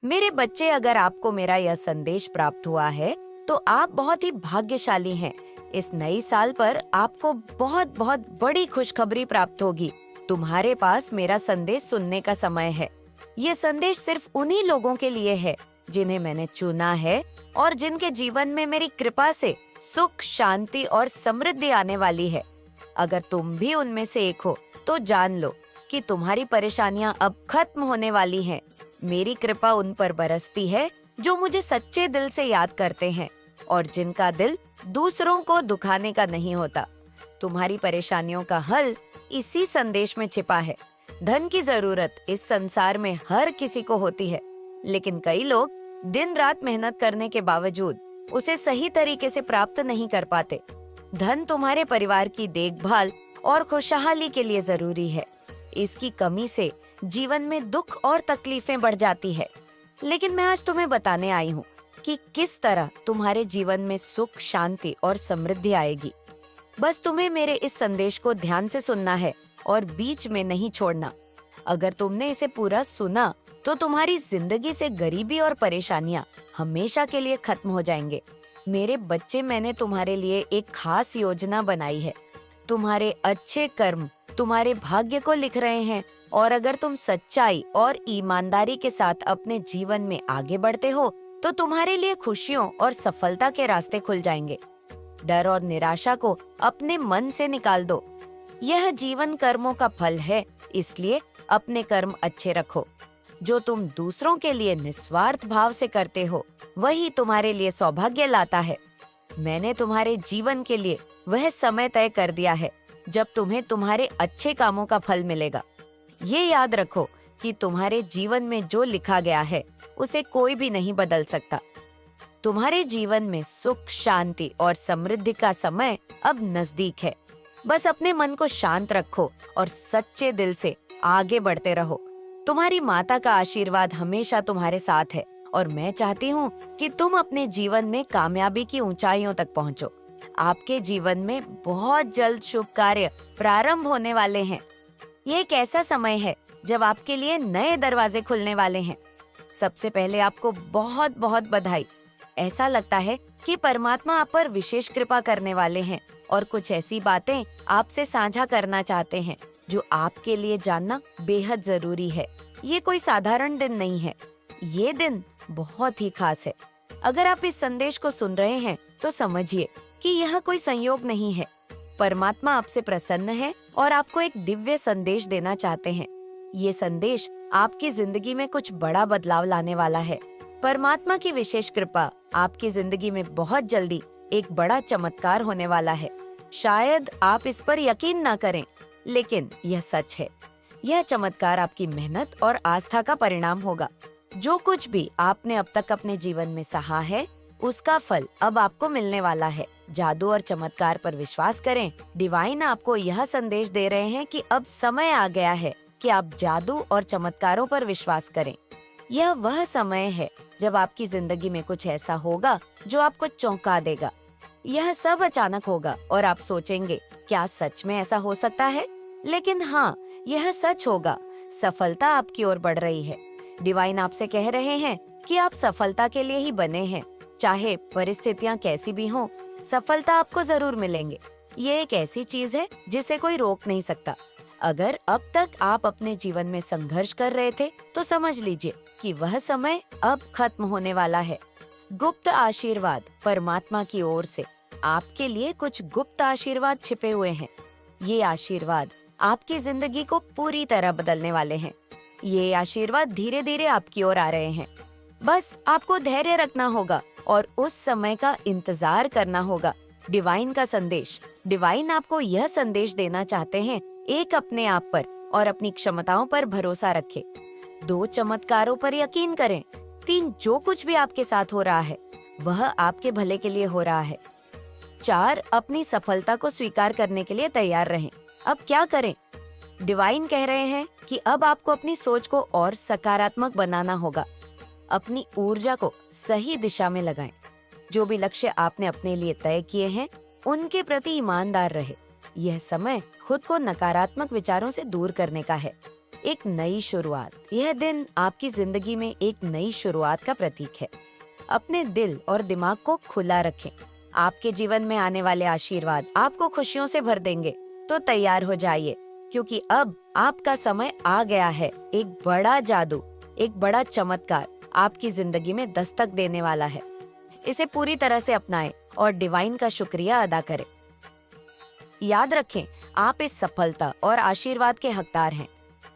मेरे बच्चे, अगर आपको मेरा यह संदेश प्राप्त हुआ है, तो आप बहुत ही भाग्यशाली हैं। इस नई साल पर आपको बहुत बहुत बड़ी खुशखबरी प्राप्त होगी। तुम्हारे पास मेरा संदेश सुनने का समय है। ये संदेश सिर्फ उन्हीं लोगों के लिए है जिन्हें मैंने चुना है और जिनके जीवन में मेरी कृपा से सुख, शांति और समृद्धि आने वाली है। अगर तुम भी उनमें से एक हो, तो जान लो कि तुम्हारी परेशानियां अब खत्म होने वाली हैं। मेरी कृपा उन पर बरसती है जो मुझे सच्चे दिल से याद करते हैं और जिनका दिल दूसरों को दुखाने का नहीं होता। तुम्हारी परेशानियों का हल इसी संदेश में छिपा है। धन की जरूरत इस संसार में हर किसी को होती है, लेकिन कई लोग दिन रात मेहनत करने के बावजूद उसे सही तरीके से प्राप्त नहीं कर पाते। धन तुम्हारे परिवार की देखभाल और खुशहाली के लिए जरूरी है। इसकी कमी से जीवन में दुख और तकलीफें बढ़ जाती है। लेकिन मैं आज तुम्हें बताने आई हूँ कि किस तरह तुम्हारे जीवन में सुख, शांति और समृद्धि आएगी। बस तुम्हें मेरे इस संदेश को ध्यान से सुनना है और बीच में नहीं छोड़ना। अगर तुमने इसे पूरा सुना, तो तुम्हारी जिंदगी से गरीबी और परेशानियां हमेशा के लिए खत्म हो जाएंगे। मेरे बच्चे, मैंने तुम्हारे लिए एक खास योजना बनाई है। तुम्हारे अच्छे कर्म तुम्हारे भाग्य को लिख रहे हैं और अगर तुम सच्चाई और ईमानदारी के साथ अपने जीवन में आगे बढ़ते हो, तो तुम्हारे लिए खुशियों और सफलता के रास्ते खुल जाएंगे। डर और निराशा को अपने मन से निकाल दो। यह जीवन कर्मों का फल है, इसलिए अपने कर्म अच्छे रखो। जो तुम दूसरों के लिए निस्वार्थ भाव से करते हो, वही तुम्हारे लिए सौभाग्य लाता है। मैंने तुम्हारे जीवन के लिए वह समय तय कर दिया है जब तुम्हें तुम्हारे अच्छे कामों का फल मिलेगा। ये याद रखो कि तुम्हारे जीवन में जो लिखा गया है, उसे कोई भी नहीं बदल सकता। तुम्हारे जीवन में सुख, शांति और समृद्धि का समय अब नजदीक है। बस अपने मन को शांत रखो और सच्चे दिल से आगे बढ़ते रहो। तुम्हारी माता का आशीर्वाद हमेशा तुम्हारे साथ है और मैं चाहती हूँ कि तुम अपने जीवन में कामयाबी की ऊंचाइयों तक पहुँचो। आपके जीवन में बहुत जल्द शुभ कार्य प्रारंभ होने वाले हैं। ये एक ऐसा समय है जब आपके लिए नए दरवाजे खुलने वाले हैं। सबसे पहले आपको बहुत बहुत बधाई। ऐसा लगता है कि परमात्मा आप पर विशेष कृपा करने वाले हैं और कुछ ऐसी बातें आपसे साझा करना चाहते हैं जो आपके लिए जानना बेहद जरूरी है। ये कोई साधारण दिन नहीं है, ये दिन बहुत ही खास है। अगर आप इस संदेश को सुन रहे हैं, तो समझिए कि यह कोई संयोग नहीं है। परमात्मा आपसे प्रसन्न है और आपको एक दिव्य संदेश देना चाहते हैं। ये संदेश आपकी जिंदगी में कुछ बड़ा बदलाव लाने वाला है। परमात्मा की विशेष कृपा आपकी जिंदगी में बहुत जल्दी एक बड़ा चमत्कार होने वाला है। शायद आप इस पर यकीन ना करें, लेकिन यह सच है। यह चमत्कार आपकी मेहनत और आस्था का परिणाम होगा। जो कुछ भी आपने अब तक अपने जीवन में सहा है, उसका फल अब आपको मिलने वाला है। जादू और चमत्कार पर विश्वास करें। डिवाइन आपको यह संदेश दे रहे हैं कि अब समय आ गया है कि आप जादू और चमत्कारों पर विश्वास करें। यह वह समय है जब आपकी जिंदगी में कुछ ऐसा होगा जो आपको चौंका देगा। यह सब अचानक होगा और आप सोचेंगे, क्या सच में ऐसा हो सकता है? लेकिन हाँ, यह सच होगा। सफलता आपकी ओर बढ़ रही है। डिवाइन आपसे कह रहे हैं कि आप सफलता के लिए ही बने हैं। चाहे परिस्थितियां कैसी भी हों, सफलता आपको जरूर मिलेंगे। ये एक ऐसी चीज है जिसे कोई रोक नहीं सकता। अगर अब तक आप अपने जीवन में संघर्ष कर रहे थे, तो समझ लीजिए कि वह समय अब खत्म होने वाला है। गुप्त आशीर्वाद परमात्मा की ओर से आपके लिए कुछ गुप्त आशीर्वाद छिपे हुए हैं। ये आशीर्वाद आपकी जिंदगी को पूरी तरह बदलने वाले हैं। ये आशीर्वाद धीरे धीरे आपकी ओर आ रहे हैं। बस आपको धैर्य रखना होगा और उस समय का इंतजार करना होगा। डिवाइन का संदेश। डिवाइन आपको यह संदेश देना चाहते हैं, एक, अपने आप पर और अपनी क्षमताओं पर भरोसा रखें। 2, चमत्कारों पर यकीन करें। 3, जो कुछ भी आपके साथ हो रहा है, वह आपके भले के लिए हो रहा है। 4, अपनी सफलता को स्वीकार करने के लिए तैयार रहें। अब क्या करें? डिवाइन कह रहे हैं कि अब आपको अपनी सोच को और सकारात्मक बनाना होगा। अपनी ऊर्जा को सही दिशा में लगाएं। जो भी लक्ष्य आपने अपने लिए तय किए हैं, उनके प्रति ईमानदार रहे। यह समय खुद को नकारात्मक विचारों से दूर करने का है। एक नई शुरुआत। यह दिन आपकी जिंदगी में एक नई शुरुआत का प्रतीक है। अपने दिल और दिमाग को खुला रखें। आपके जीवन में आने वाले आशीर्वाद आपको खुशियों से भर देंगे। तो तैयार हो जाइए, क्योंकि अब आपका समय आ गया है। एक बड़ा जादू, एक बड़ा चमत्कार आपकी जिंदगी में दस्तक देने वाला है। इसे पूरी तरह से अपनाएं और डिवाइन का शुक्रिया अदा करें। याद रखें, आप इस सफलता और आशीर्वाद के हकदार हैं।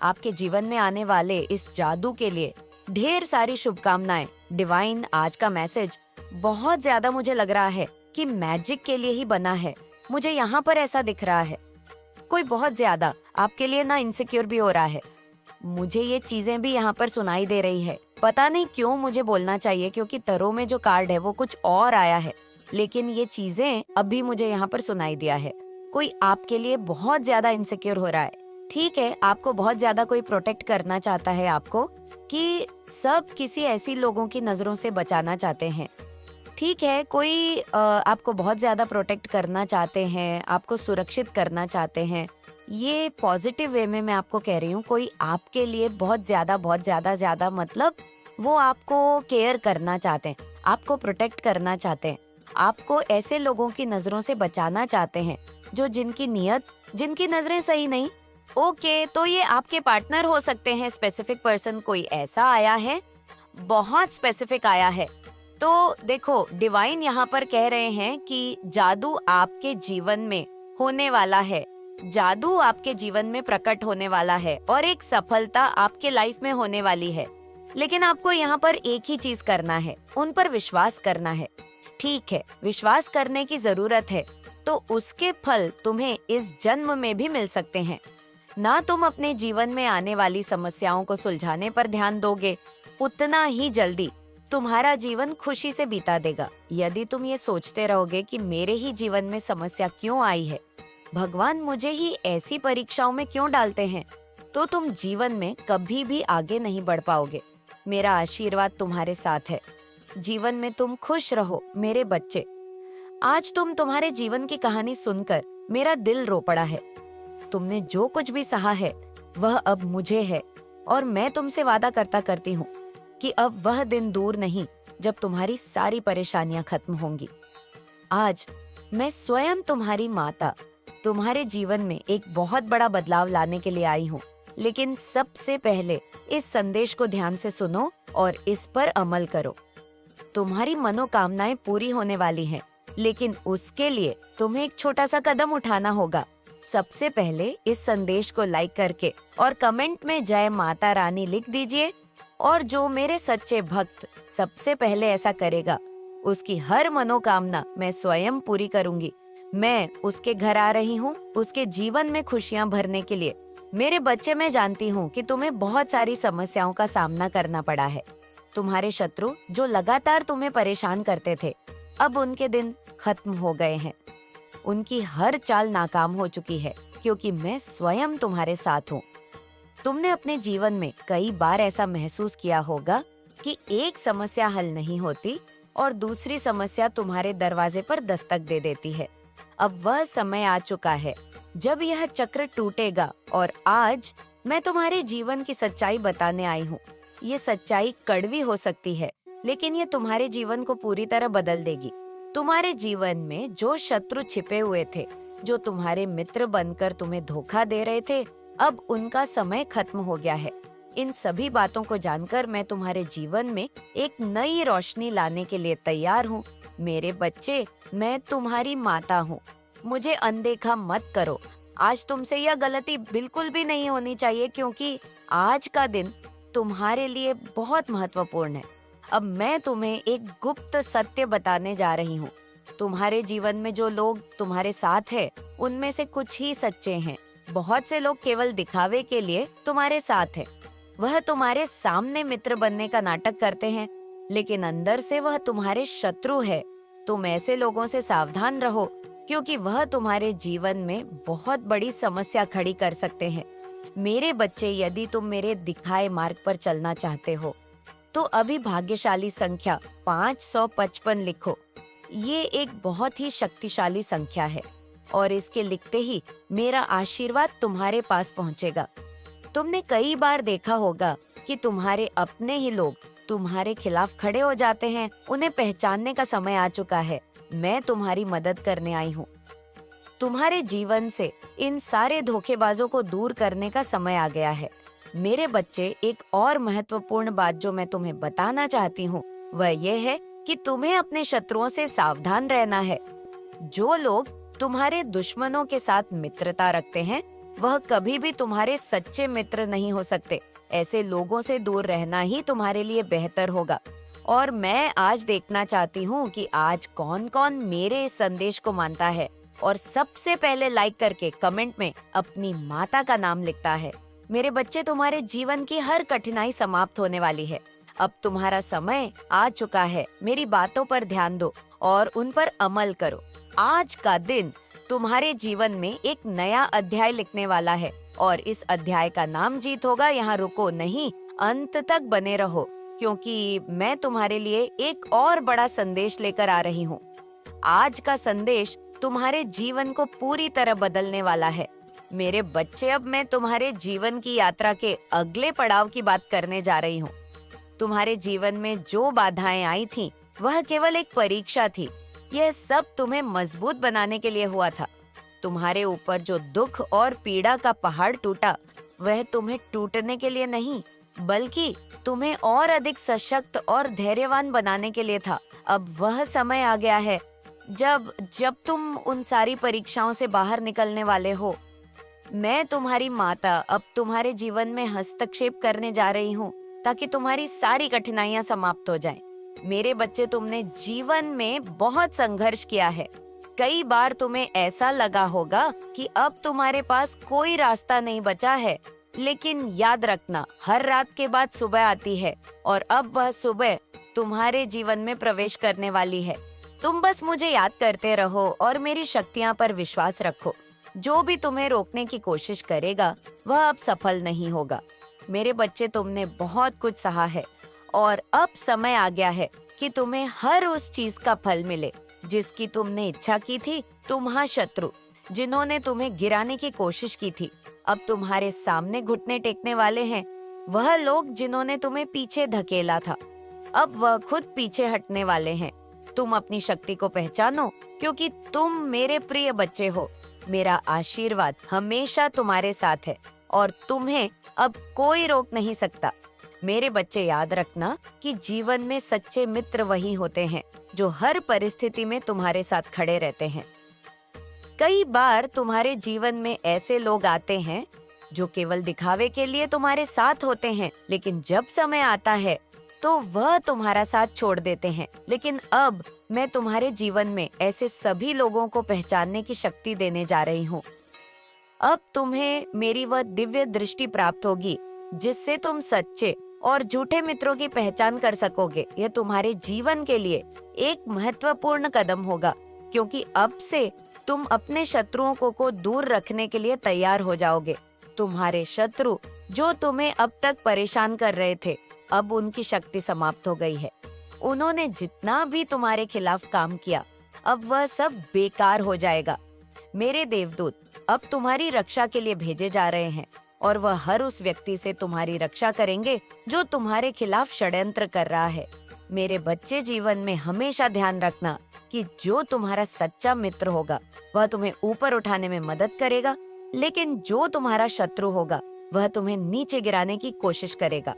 आपके जीवन में आने वाले इस जादू के लिए ढेर सारी शुभकामनाएं। डिवाइन आज का मैसेज बहुत ज्यादा मुझे लग रहा है कि मैजिक के लिए ही बना है। मुझे यहाँ पर ऐसा दिख रहा है। कोई बहुत ज्यादा आपके लिए ना इनसिक्योर भी हो रहा है। मुझे ये चीजें भी यहाँ पर सुनाई दे रही है। पता नहीं क्यों मुझे बोलना चाहिए, क्योंकि तरो में जो कार्ड है वो कुछ और आया है, लेकिन ये चीजें अभी मुझे यहाँ पर सुनाई दिया है। कोई आपके लिए बहुत ज्यादा इनसिक्योर हो रहा है। ठीक है, आपको बहुत ज्यादा कोई प्रोटेक्ट करना चाहता है आपको, कि सब किसी ऐसी लोगों की नजरों से बचाना चाहते हैं। ठीक है, कोई आपको बहुत ज्यादा प्रोटेक्ट करना चाहते हैं, आपको सुरक्षित करना चाहते हैं। ये पॉजिटिव वे में मैं आपको कह रही हूँ। कोई आपके लिए बहुत ज्यादा मतलब वो आपको केयर करना चाहते हैं, आपको प्रोटेक्ट करना चाहते हैं, आपको ऐसे लोगों की नजरों से बचाना चाहते हैं जो जिनकी नजरें सही नहीं। ओके, तो ये आपके पार्टनर हो सकते हैं। स्पेसिफिक पर्सन कोई ऐसा आया है, बहुत स्पेसिफिक आया है। तो देखो, डिवाइन यहाँ पर कह रहे हैं कि जादू आपके जीवन में होने वाला है, जादू आपके जीवन में प्रकट होने वाला है और एक सफलता आपके लाइफ में होने वाली है। लेकिन आपको यहाँ पर एक ही चीज करना है, उन पर विश्वास करना है। ठीक है, विश्वास करने की जरूरत है, तो उसके फल तुम्हें इस जन्म में भी मिल सकते हैं। ना तुम अपने जीवन में आने वाली समस्याओं को सुलझाने पर ध्यान दोगे, उतना ही जल्दी तुम्हारा जीवन खुशी से बीता देगा। यदि तुम ये सोचते रहोगे कि मेरे ही जीवन में समस्या क्यों आई है, भगवान मुझे ही ऐसी परीक्षाओं में क्यों डालते हैं, तो तुम जीवन में कभी भी आगे नहीं बढ़ पाओगे। मेरा आशीर्वाद तुम्हारे साथ है। जीवन में तुम खुश रहो मेरे बच्चे। आज तुम्हारे जीवन की कहानी सुनकर मेरा दिल रो पड़ा है। तुमने जो कुछ भी सहा है वह अब मुझे है, और मैं तुमसे वादा करती हूँ कि अब वह दिन दूर नहीं जब तुम्हारी सारी परेशानियां खत्म होंगी। आज मैं स्वयं तुम्हारी माता तुम्हारे जीवन में एक बहुत बड़ा बदलाव लाने के लिए आई हूँ। लेकिन सबसे पहले इस संदेश को ध्यान से सुनो और इस पर अमल करो। तुम्हारी मनोकामनाएं पूरी होने वाली हैं, लेकिन उसके लिए तुम्हें एक छोटा सा कदम उठाना होगा। सबसे पहले इस संदेश को लाइक करके और कमेंट में जय माता रानी लिख दीजिए, और जो मेरे सच्चे भक्त सबसे पहले ऐसा करेगा, उसकी हर मनोकामना मैं स्वयं पूरी करूंगी। मैं उसके घर आ रही हूँ, उसके जीवन में खुशियाँ भरने के लिए। मेरे बच्चे, मैं जानती हूँ कि तुम्हें बहुत सारी समस्याओं का सामना करना पड़ा है। तुम्हारे शत्रु जो लगातार तुम्हें परेशान करते थे, अब उनके दिन खत्म हो गए हैं। उनकी हर चाल नाकाम हो चुकी है, क्योंकि मैं स्वयं तुम्हारे साथ हूँ। तुमने अपने जीवन में कई बार ऐसा महसूस किया होगा कि एक समस्या हल नहीं होती और दूसरी समस्या तुम्हारे दरवाजे पर दस्तक दे देती है। अब वह समय आ चुका है जब यह चक्र टूटेगा, और आज मैं तुम्हारे जीवन की सच्चाई बताने आई हूँ। ये सच्चाई कड़वी हो सकती है, लेकिन ये तुम्हारे जीवन को पूरी तरह बदल देगी। तुम्हारे जीवन में जो शत्रु छिपे हुए थे, जो तुम्हारे मित्र बनकर तुम्हें धोखा दे रहे थे, अब उनका समय खत्म हो गया है। इन सभी बातों को जानकर मैं तुम्हारे जीवन में एक नई रोशनी लाने के लिए तैयार हूँ। मेरे बच्चे, मैं तुम्हारी माता हूँ। मुझे अनदेखा मत करो। आज तुमसे यह गलती बिल्कुल भी नहीं होनी चाहिए, क्योंकि आज का दिन तुम्हारे लिए बहुत महत्वपूर्ण है। अब मैं तुम्हें एक गुप्त सत्य बताने जा रही हूँ। तुम्हारे जीवन में जो लोग तुम्हारे साथ हैं, उनमें से कुछ ही सच्चे हैं। बहुत से लोग केवल दिखावे के लिए तुम्हारे साथ हैं। वह तुम्हारे सामने मित्र बनने का नाटक करते हैं, लेकिन अंदर से वह तुम्हारे शत्रु है। तुम ऐसे लोगों से सावधान रहो, क्योंकि वह तुम्हारे जीवन में बहुत बड़ी समस्या खड़ी कर सकते हैं। मेरे बच्चे, यदि तुम मेरे दिखाए मार्ग पर चलना चाहते हो, तो अभी भाग्यशाली संख्या 555 लिखो। ये एक बहुत ही शक्तिशाली संख्या है, और इसके लिखते ही मेरा आशीर्वाद तुम्हारे पास पहुंचेगा। तुमने कई बार देखा होगा कि तुम्हारे अपने ही लोग तुम्हारे खिलाफ खड़े हो जाते हैं। उन्हें पहचानने का समय आ चुका है। मैं तुम्हारी मदद करने आई हूँ। तुम्हारे जीवन से इन सारे धोखेबाजों को दूर करने का समय आ गया है। मेरे बच्चे, एक और महत्वपूर्ण बात जो मैं तुम्हें बताना चाहती हूँ वह ये है कि तुम्हें अपने शत्रुओं से सावधान रहना है। जो लोग तुम्हारे दुश्मनों के साथ मित्रता रखते हैं वह कभी भी तुम्हारे सच्चे मित्र नहीं हो सकते। ऐसे लोगों से दूर रहना ही तुम्हारे लिए बेहतर होगा। और मैं आज देखना चाहती हूँ कि आज कौन कौन मेरे इस संदेश को मानता है और सबसे पहले लाइक करके कमेंट में अपनी माता का नाम लिखता है। मेरे बच्चे, तुम्हारे जीवन की हर कठिनाई समाप्त होने वाली है। अब तुम्हारा समय आ चुका है। मेरी बातों पर ध्यान दो और उन पर अमल करो। आज का दिन तुम्हारे जीवन में एक नया अध्याय लिखने वाला है और इस अध्याय का नाम जीत होगा। यहाँ रुको नहीं, अंत तक बने रहो, क्योंकि मैं तुम्हारे लिए एक और बड़ा संदेश लेकर आ रही हूँ। आज का संदेश तुम्हारे जीवन को पूरी तरह बदलने वाला है। मेरे बच्चे, अब मैं तुम्हारे जीवन की यात्रा के अगले पड़ाव की बात करने जा रही हूँ। तुम्हारे जीवन में जो बाधाएं आई थीं, वह केवल एक परीक्षा थी। यह सब तुम्हें मजबूत बनाने के लिए हुआ था। तुम्हारे ऊपर जो दुख और पीड़ा का पहाड़ टूटा, वह तुम्हें टूटने के लिए नहीं, बल्कि तुम्हें और अधिक सशक्त और धैर्यवान बनाने के लिए था। अब वह समय आ गया है जब तुम उन सारी परीक्षाओं से बाहर निकलने वाले हो। मैं, तुम्हारी माता, अब तुम्हारे जीवन में हस्तक्षेप करने जा रही हूँ ताकि तुम्हारी सारी कठिनाइयां समाप्त हो जाएं। मेरे बच्चे, तुमने जीवन में बहुत संघर्ष किया है। कई बार तुम्हें ऐसा लगा होगा कि अब तुम्हारे पास कोई रास्ता नहीं बचा है, लेकिन याद रखना, हर रात के बाद सुबह आती है और अब वह सुबह तुम्हारे जीवन में प्रवेश करने वाली है। तुम बस मुझे याद करते रहो और मेरी शक्तियां पर विश्वास रखो। जो भी तुम्हें रोकने की कोशिश करेगा वह अब सफल नहीं होगा। मेरे बच्चे, तुमने बहुत कुछ सहा है और अब समय आ गया है कि तुम्हें हर उस चीज का फल मिले जिसकी तुमने इच्छा की थी। तुम्हारे शत्रु, जिन्होंने तुम्हें गिराने की कोशिश की थी, अब तुम्हारे सामने घुटने टेकने वाले हैं। वह लोग जिन्होंने तुम्हें पीछे धकेला था, अब वह खुद पीछे हटने वाले हैं। तुम अपनी शक्ति को पहचानो, क्योंकि तुम मेरे प्रिय बच्चे हो। मेरा आशीर्वाद हमेशा तुम्हारे साथ है और तुम्हें अब कोई रोक नहीं सकता। मेरे बच्चे, याद रखना कि जीवन में सच्चे मित्र वही होते हैं जो हर परिस्थिति में तुम्हारे साथ खड़े रहते हैं। कई बार तुम्हारे जीवन में ऐसे लोग आते हैं जो केवल दिखावे के लिए तुम्हारे साथ होते हैं, लेकिन जब समय आता है तो वह तुम्हारा साथ छोड़ देते हैं। लेकिन अब मैं तुम्हारे जीवन में ऐसे सभी लोगों को पहचानने की शक्ति देने जा रही हूँ। अब तुम्हें मेरी वह दिव्य दृष्टि प्राप्त होगी जिससे तुम सच्चे और झूठे मित्रों की पहचान कर सकोगे। यह तुम्हारे जीवन के लिए एक महत्वपूर्ण कदम होगा, क्योंकि अब से तुम अपने शत्रुओं को दूर रखने के लिए तैयार हो जाओगे। तुम्हारे शत्रु जो तुम्हें अब तक परेशान कर रहे थे, अब उनकी शक्ति समाप्त हो गई है। उन्होंने जितना भी तुम्हारे खिलाफ काम किया, अब वह सब बेकार हो जाएगा। मेरे देवदूत अब तुम्हारी रक्षा के लिए भेजे जा रहे हैं और वह हर उस व्यक्ति से तुम्हारी रक्षा करेंगे जो तुम्हारे खिलाफ षड्यंत्र कर रहा है। मेरे बच्चे, जीवन में हमेशा ध्यान रखना कि जो तुम्हारा सच्चा मित्र होगा वह तुम्हें ऊपर उठाने में मदद करेगा, लेकिन जो तुम्हारा शत्रु होगा वह तुम्हें नीचे गिराने की कोशिश करेगा।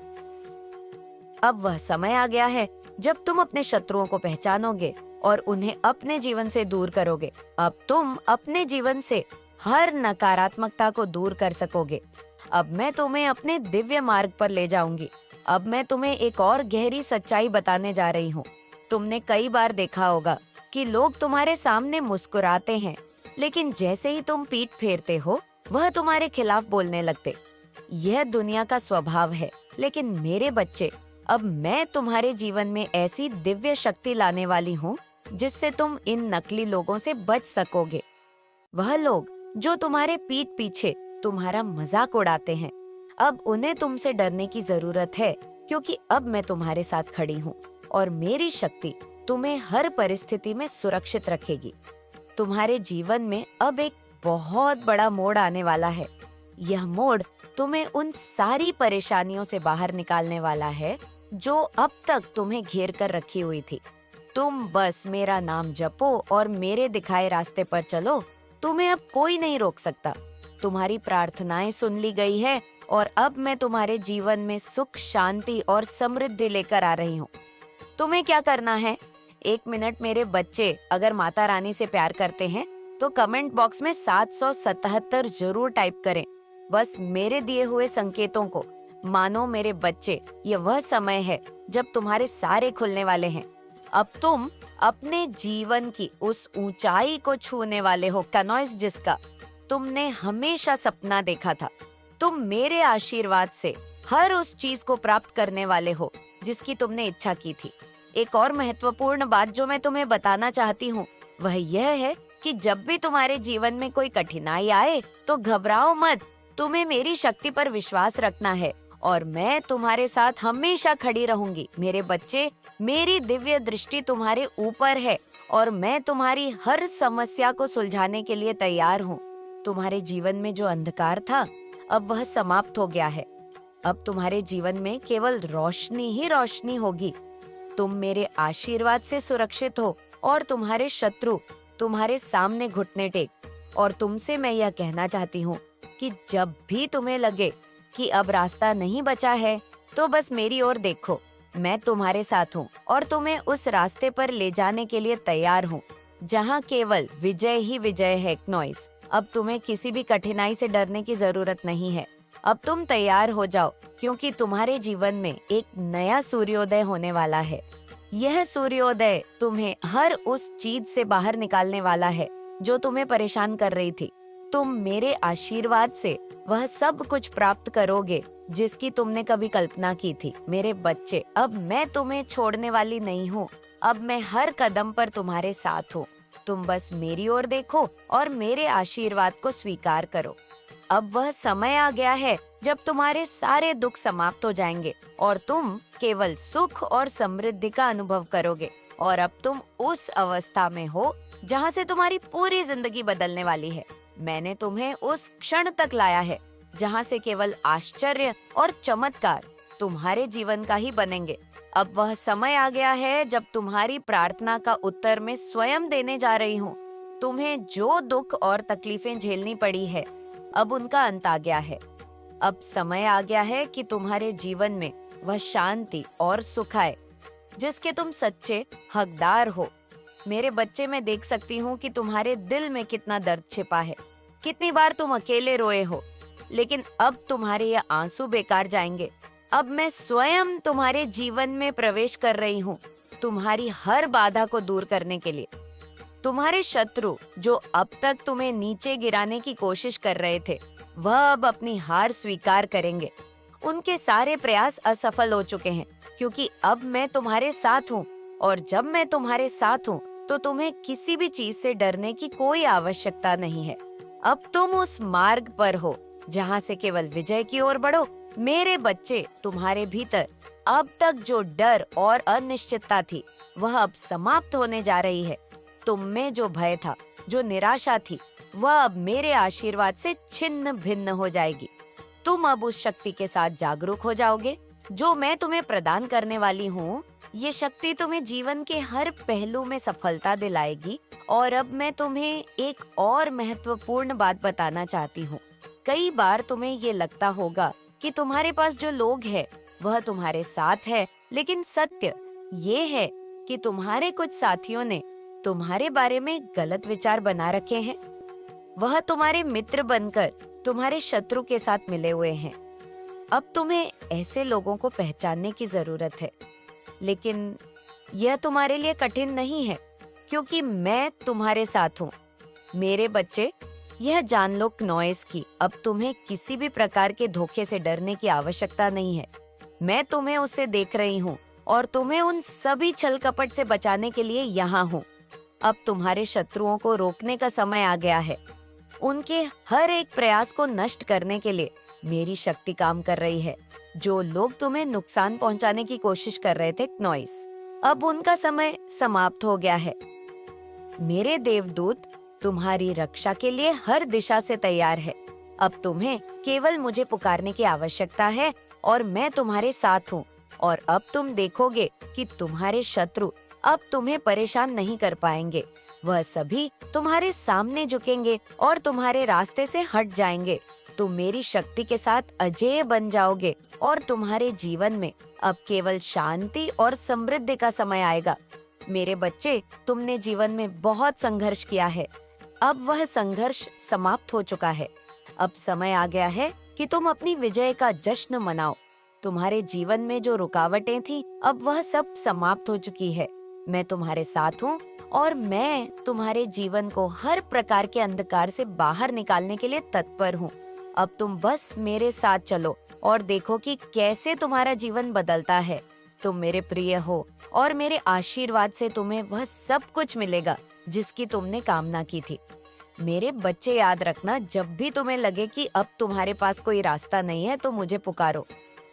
अब वह समय आ गया है जब तुम अपने शत्रुओं को पहचानोगे और उन्हें अपने जीवन से दूर करोगे। अब तुम अपने जीवन से हर नकारात्मकता को दूर कर सकोगे। अब मैं तुम्हें अपने दिव्य मार्ग पर ले जाऊंगी। अब मैं तुम्हें एक और गहरी सच्चाई बताने जा रही हूँ। तुमने कई बार देखा होगा कि लोग तुम्हारे सामने मुस्कुराते हैं, लेकिन जैसे ही तुम पीठ फेरते हो वह तुम्हारे खिलाफ बोलने लगते। यह दुनिया का स्वभाव है, लेकिन मेरे बच्चे, अब मैं तुम्हारे जीवन में ऐसी दिव्य शक्ति लाने वाली हूँ जिससे तुम इन नकली लोगों से बच सकोगे। वह लोग जो तुम्हारे पीठ पीछे तुम्हारा मजाक उड़ाते हैं, अब उन्हें तुमसे डरने की जरूरत है, क्योंकि अब मैं तुम्हारे साथ खड़ी हूँ और मेरी शक्ति तुम्हें हर परिस्थिति में सुरक्षित रखेगी। तुम्हारे जीवन में अब एक बहुत बड़ा मोड़ आने वाला है। यह मोड़ तुम्हें उन सारी परेशानियों से बाहर निकालने वाला है जो अब तक तुम्हें घेर कर रखी हुई थी। तुम बस मेरा नाम जपो और मेरे दिखाए रास्ते पर चलो। तुम्हें अब कोई नहीं रोक सकता। तुम्हारी प्रार्थनाएं सुन ली गई है और अब मैं तुम्हारे जीवन में सुख, शांति और समृद्धि लेकर आ रही हूँ। तुम्हें क्या करना है? 1 मिनट मेरे बच्चे अगर माता रानी से प्यार करते हैं तो कमेंट बॉक्स में 777 जरूर टाइप करें। बस मेरे दिए हुए संकेतों को मानो मेरे बच्चे। ये वह समय है जब तुम्हारे सारे खुलने वाले हैं। अब तुम अपने जीवन की उस ऊंचाई को छूने वाले हो कनॉइस, जिसका तुमने हमेशा सपना देखा था। तुम मेरे आशीर्वाद से हर उस चीज को प्राप्त करने वाले हो जिसकी तुमने इच्छा की थी। एक और महत्वपूर्ण बात जो मैं तुम्हें बताना चाहती हूँ वह यह है कि जब भी तुम्हारे जीवन में कोई कठिनाई आए तो घबराओ मत। तुम्हें मेरी शक्ति पर विश्वास रखना है और मैं तुम्हारे साथ हमेशा खड़ी रहूंगी। मेरे बच्चे, मेरी दिव्य दृष्टि तुम्हारे ऊपर है और मैं तुम्हारी हर समस्या को सुलझाने के लिए तैयार हूँ। तुम्हारे जीवन में जो अंधकार था अब वह समाप्त हो गया है। अब तुम्हारे जीवन में केवल रोशनी ही रोशनी होगी। तुम मेरे आशीर्वाद से सुरक्षित हो और तुम्हारे शत्रु तुम्हारे सामने घुटने टेक। और तुमसे मैं यह कहना चाहती हूँ कि जब भी तुम्हें लगे कि अब रास्ता नहीं बचा है तो बस मेरी ओर देखो। मैं तुम्हारे साथ हूँ और तुम्हें उस रास्ते पर ले जाने के लिए तैयार हूँ जहाँ केवल विजय ही विजय है नॉइस। अब तुम्हें किसी भी कठिनाई से डरने की जरूरत नहीं है। अब तुम तैयार हो जाओ क्योंकि तुम्हारे जीवन में एक नया सूर्योदय होने वाला है। यह सूर्योदय तुम्हें हर उस चीज से बाहर निकालने वाला है जो तुम्हें परेशान कर रही थी। तुम मेरे आशीर्वाद से वह सब कुछ प्राप्त करोगे जिसकी तुमने कभी कल्पना की थी। मेरे बच्चे, अब मैं तुम्हें छोड़ने वाली नहीं हूँ। अब मैं हर कदम पर तुम्हारे साथ हूँ। तुम बस मेरी ओर देखो और मेरे आशीर्वाद को स्वीकार करो। अब वह समय आ गया है जब तुम्हारे सारे दुख समाप्त हो जाएंगे और तुम केवल सुख और समृद्धि का अनुभव करोगे। और अब तुम उस अवस्था में हो जहाँ से तुम्हारी पूरी जिंदगी बदलने वाली है। मैंने तुम्हें उस क्षण तक लाया है जहाँ से केवल आश्चर्य और चमत्कार तुम्हारे जीवन का ही बनेंगे। अब वह समय आ गया है जब तुम्हारी प्रार्थना का उत्तर मैं स्वयं देने जा रही हूँ। तुम्हें जो दुख और तकलीफें झेलनी पड़ी है अब उनका अंत आ गया है। अब समय आ गया है कि तुम्हारे जीवन में वह शांति और सुख आए जिसके तुम सच्चे हकदार हो। मेरे बच्चे, मैं देख सकती हूँ कि तुम्हारे दिल में कितना दर्द छिपा है। कितनी बार तुम अकेले रोए हो, लेकिन अब तुम्हारे ये आंसू बेकार जाएंगे। अब मैं स्वयं तुम्हारे जीवन में प्रवेश कर रही हूँ तुम्हारी हर बाधा को दूर करने के लिए। तुम्हारे शत्रु जो अब तक तुम्हें नीचे गिराने की कोशिश कर रहे थे वह अब अपनी हार स्वीकार करेंगे। उनके सारे प्रयास असफल हो चुके हैं क्योंकि अब मैं तुम्हारे साथ हूँ। और जब मैं तुम्हारे साथ हूँ तो तुम्हें किसी भी चीज से डरने की कोई आवश्यकता नहीं है। अब तुम उस मार्ग पर हो जहाँ से केवल विजय की ओर बढ़ो। मेरे बच्चे, तुम्हारे भीतर अब तक जो डर और अनिश्चितता थी वह अब समाप्त होने जा रही है। तुम में जो भय था, जो निराशा थी, वह अब मेरे आशीर्वाद से छिन्न भिन्न हो जाएगी। तुम अब उस शक्ति के साथ जागरूक हो जाओगे जो मैं तुम्हें प्रदान करने वाली हूँ। ये शक्ति तुम्हें जीवन के हर पहलू में सफलता दिलाएगी। और अब मैं तुम्हें एक और महत्वपूर्ण बात बताना चाहती हूँ। कई बार तुम्हें ये लगता होगा कि तुम्हारे पास जो लोग हैं वह तुम्हारे साथ है, लेकिन सत्य ये है कि तुम्हारे कुछ साथियों ने तुम्हारे बारे में गलत विचार बना रखे हैं। वह तुम्हारे मित्र बनकर तुम्हारे शत्रु के साथ मिले हुए हैं। अब तुम्हें ऐसे लोगों को पहचानने की जरूरत है, लेकिन यह तुम्हारे लिए कठिन नहीं है क्योंकि मैं तुम्हारे साथ हूँ। मेरे बच्चे, यह जान लो नॉइस की अब तुम्हें किसी भी प्रकार के धोखे से डरने की आवश्यकता नहीं है। मैं तुम्हें उससे देख रही हूँ और तुम्हें उन सभी छल कपट से बचाने के लिए यहाँ हूँ। अब तुम्हारे शत्रुओं को रोकने का समय आ गया है। उनके हर एक प्रयास को नष्ट करने के लिए मेरी शक्ति काम कर रही है। जो लोग तुम्हें नुकसान पहुंचाने की कोशिश कर रहे थे नॉइस, अब उनका समय समाप्त हो गया है। मेरे देवदूत तुम्हारी रक्षा के लिए हर दिशा से तैयार है। अब तुम्हें केवल मुझे पुकारने की आवश्यकता है और मैं तुम्हारे साथ हूँ। और अब तुम देखोगे कि तुम्हारे शत्रु अब तुम्हें परेशान नहीं कर पाएंगे। वह सभी तुम्हारे सामने झुकेंगे और तुम्हारे रास्ते से हट जाएंगे। तुम मेरी शक्ति के साथ अजेय बन जाओगे और तुम्हारे जीवन में अब केवल शांति और समृद्धि का समय आएगा। मेरे बच्चे, तुमने जीवन में बहुत संघर्ष किया है। अब वह संघर्ष समाप्त हो चुका है। अब समय आ गया है कि तुम अपनी विजय का जश्न मनाओ। तुम्हारे जीवन में जो रुकावटें थीं, अब वह सब समाप्त हो चुकी है। मैं तुम्हारे साथ हूँ और मैं तुम्हारे जीवन को हर प्रकार के अंधकार से बाहर निकालने के लिए तत्पर हूँ। अब तुम बस मेरे साथ चलो और देखो कि कैसे तुम्हारा जीवन बदलता है। तुम मेरे प्रिय हो और मेरे आशीर्वाद से तुम्हें वह सब कुछ मिलेगा जिसकी तुमने कामना की थी। मेरे बच्चे, याद रखना, जब भी तुम्हें लगे कि अब तुम्हारे पास कोई रास्ता नहीं है तो मुझे पुकारो।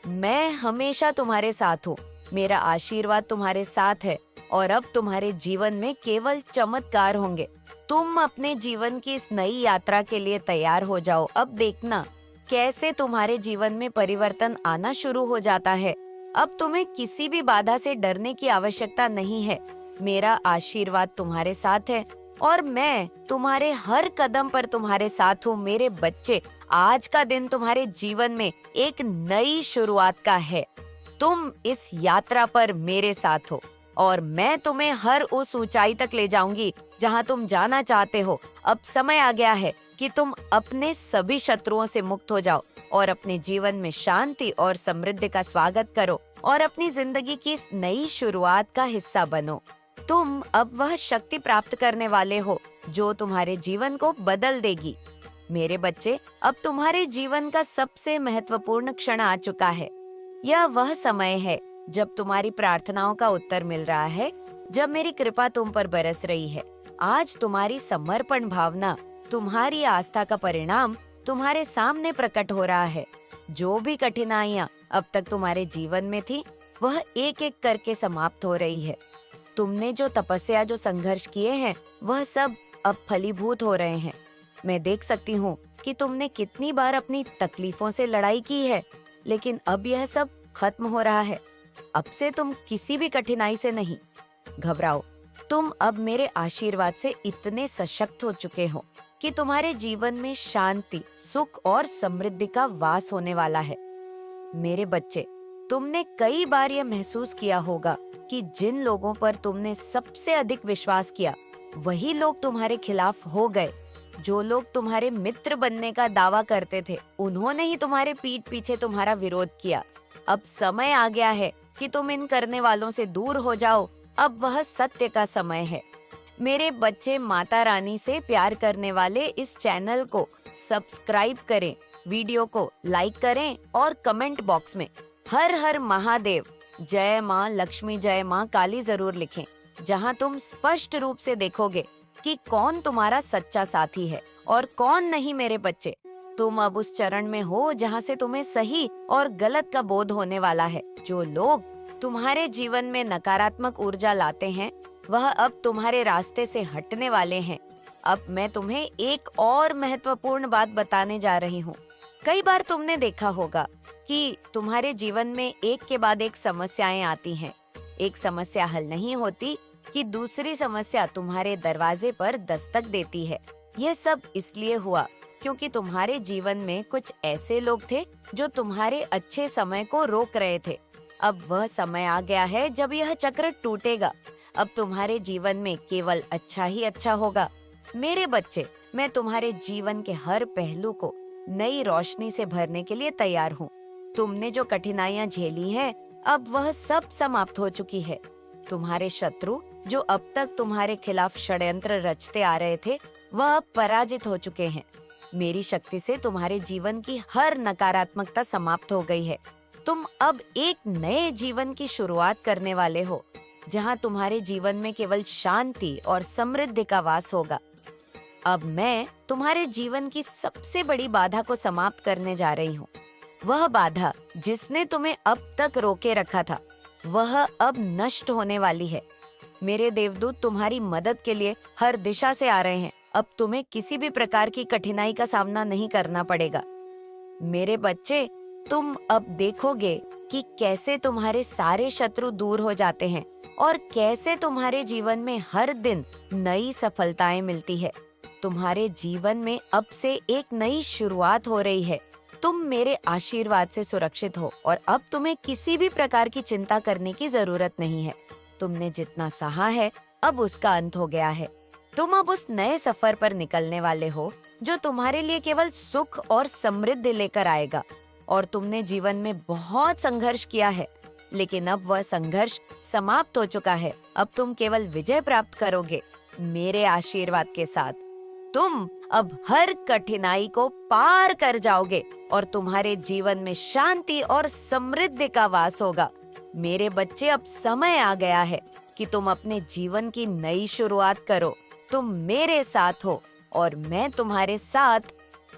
मैं हमेशा तुम्हारे साथ हूँ। मेरा आशीर्वाद तुम्हारे साथ है और अब तुम्हारे जीवन में केवल चमत्कार होंगे। तुम अपने जीवन की इस नई यात्रा के लिए तैयार हो जाओ। अब देखना कैसे तुम्हारे जीवन में परिवर्तन आना शुरू हो जाता है। अब तुम्हें किसी भी बाधा से डरने की आवश्यकता नहीं है। मेरा आशीर्वाद तुम्हारे साथ है और मैं तुम्हारे हर कदम पर तुम्हारे साथ हूँ। मेरे बच्चे, आज का दिन तुम्हारे जीवन में एक नई शुरुआत का है। तुम इस यात्रा पर मेरे साथ हो और मैं तुम्हें हर उस ऊंचाई तक ले जाऊंगी जहां तुम जाना चाहते हो। अब समय आ गया है कि तुम अपने सभी शत्रुओं से मुक्त हो जाओ और अपने जीवन में शांति और समृद्धि का स्वागत करो और अपनी जिंदगी की इस नई शुरुआत का हिस्सा बनो। तुम अब वह शक्ति प्राप्त करने वाले हो जो तुम्हारे जीवन को बदल देगी। मेरे बच्चे, अब तुम्हारे जीवन का सबसे महत्वपूर्ण क्षण आ चुका है। यह वह समय है जब तुम्हारी प्रार्थनाओं का उत्तर मिल रहा है, जब मेरी कृपा तुम पर बरस रही है। आज तुम्हारी समर्पण भावना, तुम्हारी आस्था का परिणाम तुम्हारे सामने प्रकट हो रहा है। जो भी कठिनाइयाँ अब तक तुम्हारे जीवन में थी, वह एक एक करके समाप्त हो रही है। तुमने जो तपस्या, जो संघर्ष किए हैं, वह सब अब फलीभूत हो रहे हैं। मैं देख सकती हूँ कि तुमने कितनी बार अपनी तकलीफों से लड़ाई की है, लेकिन अब यह सब खत्म हो रहा है। अब से तुम किसी भी कठिनाई से नहीं घबराओ। तुम अब मेरे आशीर्वाद से इतने सशक्त हो चुके हो कि तुम्हारे जीवन में शांति, सुख और समृद्धि का वास होने वाला है। मेरे बच्चे, तुमने कई बार यह महसूस किया होगा कि जिन लोगों पर तुमने सबसे अधिक विश्वास किया, वही लोग तुम्हारे खिलाफ हो गए। जो लोग तुम्हारे मित्र बनने का दावा करते थे, उन्होंने ही तुम्हारे पीठ पीछे तुम्हारा विरोध किया। अब समय आ गया है कि तुम इन करने वालों से दूर हो जाओ। अब वह सत्य का समय है। मेरे बच्चे, माता रानी से प्यार करने वाले इस चैनल को सब्सक्राइब करें, वीडियो को लाइक करें और कमेंट बॉक्स में हर हर महादेव, जय माँ लक्ष्मी, जय माँ काली जरूर लिखें, जहाँ तुम स्पष्ट रूप से देखोगे कि कौन तुम्हारा सच्चा साथी है और कौन नहीं। मेरे बच्चे, तुम अब उस चरण में हो जहाँ से तुम्हें सही और गलत का बोध होने वाला है। जो लोग तुम्हारे जीवन में नकारात्मक ऊर्जा लाते हैं, वह अब तुम्हारे रास्ते से हटने वाले हैं। अब मैं तुम्हें एक और महत्वपूर्ण बात बताने जा रही हूँ। कई बार तुमने देखा होगा कि तुम्हारे जीवन में एक के बाद एक समस्याएं आती हैं। एक समस्या हल नहीं होती कि दूसरी समस्या तुम्हारे दरवाजे पर दस्तक देती है। यह सब इसलिए हुआ क्योंकि तुम्हारे जीवन में कुछ ऐसे लोग थे जो तुम्हारे अच्छे समय को रोक रहे थे। अब वह समय आ गया है जब यह चक्र टूटेगा। अब तुम्हारे जीवन में केवल अच्छा ही अच्छा होगा। मेरे बच्चे, मैं तुम्हारे जीवन के हर पहलू को नई रोशनी से भरने के लिए तैयार हूँ। तुमने जो कठिनाइयाँ झेली हैं, अब वह सब समाप्त हो चुकी है। तुम्हारे शत्रु जो अब तक तुम्हारे खिलाफ षड्यंत्र रचते आ रहे थे, वह अब पराजित हो चुके हैं। मेरी शक्ति से तुम्हारे जीवन की हर नकारात्मकता समाप्त हो गई है। तुम अब एक नए जीवन की शुरुआत करने वाले हो, जहां तुम्हारे जीवन में केवल शांति और समृद्धि का वास होगा। अब मैं तुम्हारे जीवन की सबसे बड़ी बाधा को समाप्त करने जा रही हूँ। वह बाधा जिसने तुम्हें अब तक रोके रखा था, वह अब नष्ट होने वाली है। मेरे देवदूत तुम्हारी मदद के लिए हर दिशा से आ रहे हैं अब तुम्हें किसी भी प्रकार की कठिनाई का सामना नहीं करना पड़ेगा। मेरे बच्चे, तुम अब देखोगे कि कैसे तुम्हारे सारे शत्रु दूर हो जाते हैं और कैसे तुम्हारे जीवन में हर दिन नई सफलताएं मिलती है। तुम्हारे जीवन में अब से एक नई शुरुआत हो रही है। तुम मेरे आशीर्वाद से सुरक्षित हो और अब तुम्हें किसी भी प्रकार की चिंता करने की जरूरत नहीं है। तुमने जितना सहा है, अब उसका अंत हो गया है। तुम अब उस नए सफर पर निकलने वाले हो जो तुम्हारे लिए केवल सुख और समृद्धि लेकर आएगा। और तुमने जीवन में बहुत संघर्ष किया है, लेकिन अब वह संघर्ष समाप्त हो चुका है। अब तुम केवल विजय प्राप्त करोगे मेरे आशीर्वाद के साथ। तुम अब हर कठिनाई को पार कर जाओगे और तुम्हारे जीवन में शांति और समृद्धि का वास होगा। मेरे बच्चे, अब समय आ गया है कि तुम अपने जीवन की नई शुरुआत करो। तुम मेरे साथ हो और मैं तुम्हारे साथ।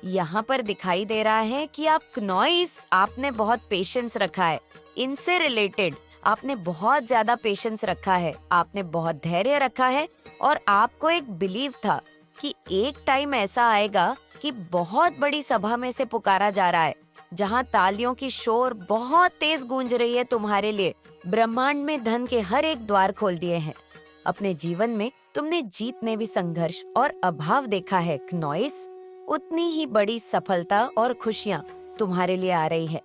यहाँ पर दिखाई दे रहा है कि आप क्नॉइस, आपने बहुत पेशेंस रखा है। इनसे रिलेटेड आपने बहुत ज्यादा पेशेंस रखा है, आपने बहुत धैर्य रखा है और आपको एक बिलीव था कि एक टाइम ऐसा आएगा कि बहुत बड़ी सभा में से पुकारा जा रहा है, जहाँ तालियों की शोर बहुत तेज गूंज रही है तुम्हारे लिए। ब्रह्मांड में धन के हर एक द्वार खोल दिए हैं। अपने जीवन में तुमने जीत में भी संघर्ष और अभाव देखा है क्नॉइस। उतनी ही बड़ी सफलता और खुशियाँ तुम्हारे लिए आ रही है।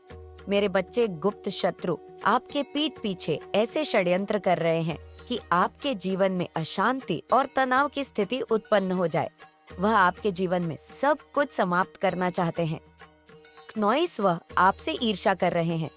मेरे बच्चे, गुप्त शत्रु आपके पीठ पीछे ऐसे षड्यंत्र कर रहे हैं कि आपके जीवन में अशांति और तनाव की स्थिति उत्पन्न हो जाए। वह आपके जीवन में सब कुछ समाप्त करना चाहते हैं। क्नॉइस, वह आपसे ईर्ष्या कर रहे हैं।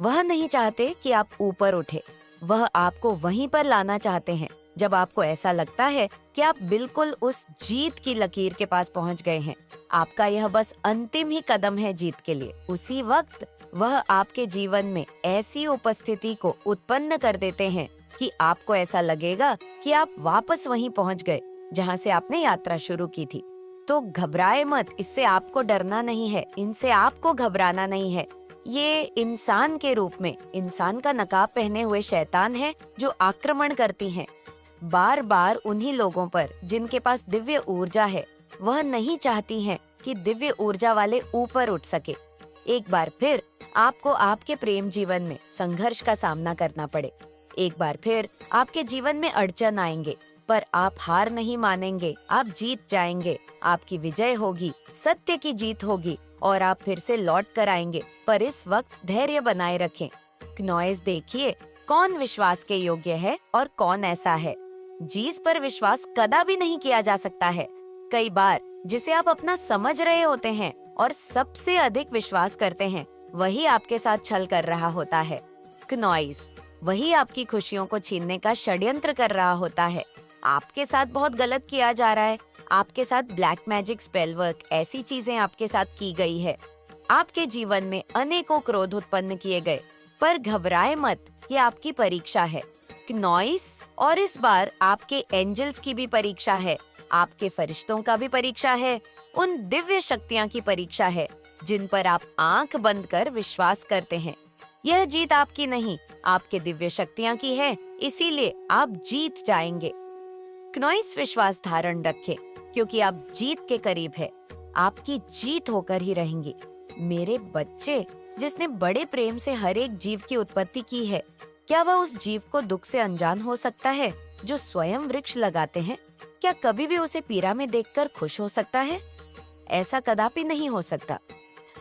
वह नहीं चाहते कि आप ऊपर उठे। वह आपको वहीं पर लाना चाहते हैं जब आपको ऐसा लगता है कि आप बिल्कुल उस जीत की लकीर के पास पहुंच गए हैं। आपका यह बस अंतिम ही कदम है जीत के लिए। उसी वक्त वह आपके जीवन में ऐसी उपस्थिति को उत्पन्न कर देते हैं कि आपको ऐसा लगेगा कि आप वापस वहीं पहुंच गए जहां से आपने यात्रा शुरू की थी। तो घबराए मत, इससे आपको डरना नहीं है, इनसे आपको घबराना नहीं है। ये इंसान के रूप में, इंसान का नकाब पहने हुए शैतान है जो आक्रमण करती हैं बार बार उन्हीं लोगों पर जिनके पास दिव्य ऊर्जा है। वह नहीं चाहती हैं कि दिव्य ऊर्जा वाले ऊपर उठ सके। एक बार फिर आपको आपके प्रेम जीवन में संघर्ष का सामना करना पड़े। एक बार फिर आपके जीवन में अड़चन आएंगे, पर आप हार नहीं मानेंगे। आप जीत जाएंगे, आपकी विजय होगी, सत्य की जीत होगी और आप फिर से लौट कर आएंगे। पर इस वक्त धैर्य बनाए रखें। क्नॉइस, देखिए कौन विश्वास के योग्य है और कौन ऐसा है जिस पर विश्वास कदा भी नहीं किया जा सकता है। कई बार जिसे आप अपना समझ रहे होते हैं और सबसे अधिक विश्वास करते हैं, वही आपके साथ छल कर रहा होता है। क्नॉइस, वही आपकी खुशियों को छीनने का षड्यंत्र कर रहा होता है। आपके साथ बहुत गलत किया जा रहा है। आपके साथ ब्लैक मैजिक, स्पेल वर्क, ऐसी चीजें आपके साथ की गई है। आपके जीवन में अनेकों क्रोध उत्पन्न किए गए, पर घबराए मत, ये आपकी परीक्षा है क्नॉइस। और इस बार आपके एंजल्स की भी परीक्षा है, आपके फरिश्तों का भी परीक्षा है, उन दिव्य शक्तियां की परीक्षा है जिन पर आप आंख बंद कर विश्वास करते हैं। यह जीत आपकी नहीं, आपके दिव्य शक्तियां की है, इसीलिए आप जीत जाएंगे। क्नॉइस, विश्वास धारण रखें क्योंकि आप जीत के करीब है। आपकी जीत होकर ही रहेंगी। मेरे बच्चे, जिसने बड़े प्रेम से हर एक जीव की उत्पत्ति की है, क्या वह उस जीव को दुख से अनजान हो सकता है जो स्वयं वृक्ष लगाते हैं? क्या कभी भी उसे पीड़ा में देखकर खुश हो सकता है? ऐसा कदापि नहीं हो सकता।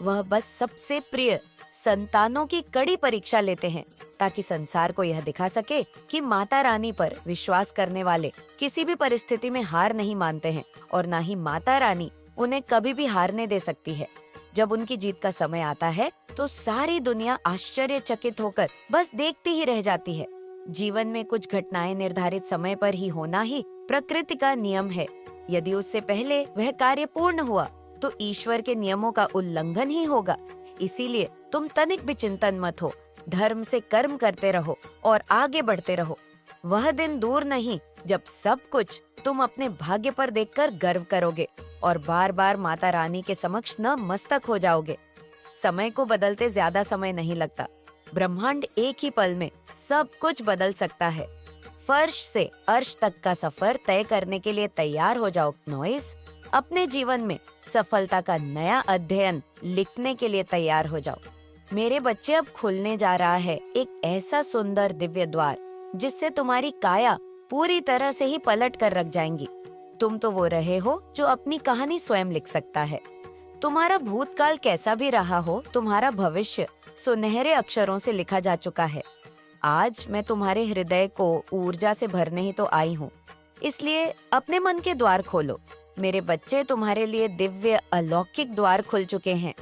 वह बस सबसे प्रिय संतानों की कड़ी परीक्षा लेते हैं ताकि संसार को यह दिखा सके कि माता रानी पर विश्वास करने वाले किसी भी परिस्थिति में हार नहीं मानते हैं और ना ही माता रानी उन्हें कभी भी हारने दे सकती है। जब उनकी जीत का समय आता है तो सारी दुनिया आश्चर्यचकित होकर बस देखती ही रह जाती है। जीवन में कुछ घटनाएं निर्धारित समय पर ही होना ही प्रकृति का नियम है। यदि उससे पहले वह कार्य पूर्ण हुआ तो ईश्वर के नियमों का उल्लंघन ही होगा। इसीलिए तुम तनिक भी चिंतन मत हो, धर्म से कर्म करते रहो और आगे बढ़ते रहो। वह दिन दूर नहीं जब सब कुछ तुम अपने भाग्य पर देखकर गर्व करोगे और बार बार माता रानी के समक्ष नतमस्तक हो जाओगे। समय को बदलते ज्यादा समय नहीं लगता। ब्रह्मांड एक ही पल में सब कुछ बदल सकता है। फर्श से अर्श तक का सफर तय करने के लिए तैयार हो जाओ नॉइस। अपने जीवन में सफलता का नया अध्ययन लिखने के लिए तैयार हो जाओ। मेरे बच्चे, अब खुलने जा रहा है एक ऐसा सुंदर दिव्य द्वार जिससे तुम्हारी काया पूरी तरह से ही पलट कर रख जाएंगी। तुम तो वो रहे हो जो अपनी कहानी स्वयं लिख सकता है। तुम्हारा भूतकाल कैसा भी रहा हो, तुम्हारा भविष्य सुनहरे अक्षरों से लिखा जा चुका है। आज मैं तुम्हारे हृदय को ऊर्जा से भरने ही तो आई हूँ, इसलिए अपने मन के द्वार खोलो। मेरे बच्चे, तुम्हारे लिए दिव्य अलौकिक द्वार खुल चुके हैं।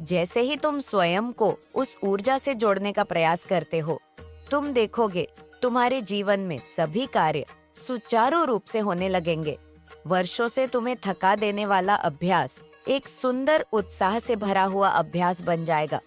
जैसे ही तुम स्वयं को उस ऊर्जा से जोड़ने का प्रयास करते हो, तुम देखोगे तुम्हारे जीवन में सभी कार्य सुचारू रूप से होने लगेंगे। वर्षों से तुम्हें थका देने वाला अभ्यास एक सुंदर उत्साह से भरा हुआ अभ्यास बन जाएगा।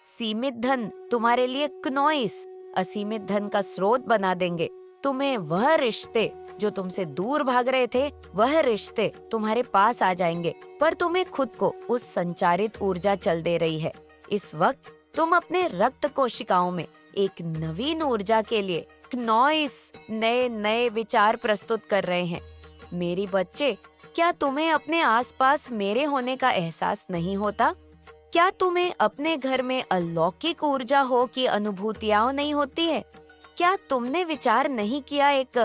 सीमित धन तुम्हारे लिए क्नोइस असीमित धन का स्रोत बना देंगे। तुम्हें वह रिश्ते जो तुमसे दूर भाग रहे थे, वह रिश्ते तुम्हारे पास आ जाएंगे, पर तुम्हें खुद को उस संचारित ऊर्जा चल दे रही है। इस वक्त तुम अपने रक्त कोशिकाओं में एक नवीन ऊर्जा के लिए क्नोइस नए नए विचार प्रस्तुत कर रहे हैं। मेरी बच्चे, क्या तुम्हें अपने आसपास मेरे होने का एहसास नहीं होता? क्या तुम्हें अपने घर में अलौकिक ऊर्जा हो की अनुभूतियां नहीं होती है? क्या तुमने विचार नहीं किया एक